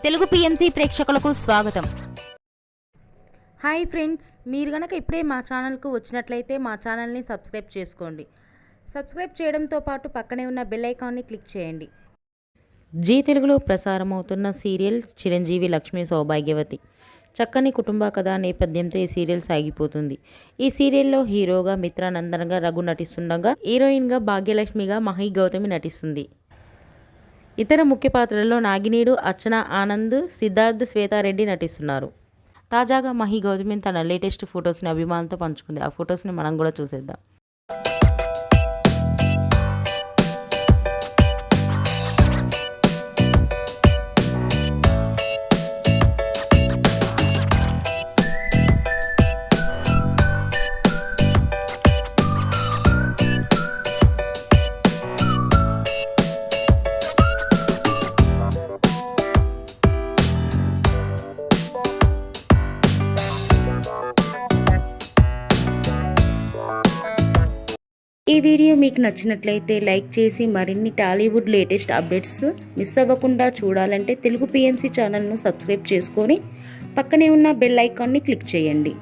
Telugu PMC ప్రేక్షకులకు స్వాగతం. Hi friends, మీరు గనక ఇప్పుడే మా ఛానల్కు వచ్చినట్లయితే మా ఛానల్ని సబ్స్క్రైబ్ చేసుకోండి. సబ్స్క్రైబ్ చేయడంతో పాటు పక్కనే ఉన్న బెల్ ఐకాన్ని క్లిక్ చేయండి. జీ తెలుగులో ప్రసారమవుతున్న సీరియల్ చిరంజీవి లక్ష్మీ సౌభాగ్యవతి. చక్కని కుటుంబ కథా నేపథ్యంతో ఈ సీరియల్ సాగిపోతుంది. ఈ సీరియల్లో హీరోగా మిత్రానందనగా రఘు నటిస్తుండగా, హీరోయిన్గా భాగ్యలక్ష్మిగా మహి గౌతమి నటిస్తుంది. ఇతర ముఖ్య పాత్రల్లో నాగినీడు, అర్చన ఆనంద్, సిద్ధార్థ్, శ్వేతారెడ్డి నటిస్తున్నారు. తాజాగా మహి గౌతమి తన లేటెస్ట్ ఫొటోస్ని అభిమానులతో పంచుకుంది. ఆ ఫొటోస్ని మనం కూడా చూసేద్దాం. ఈ వీడియో మీకు నచ్చినట్లయితే లైక్ చేసి మరిన్ని టాలీవుడ్ లేటెస్ట్ అప్డేట్స్ మిస్ అవ్వకుండా చూడాలంటే తెలుగు పిఎంసి ఛానల్ను సబ్స్క్రైబ్ చేసుకొని పక్కనే ఉన్న బెల్ ఐకాన్ని క్లిక్ చేయండి.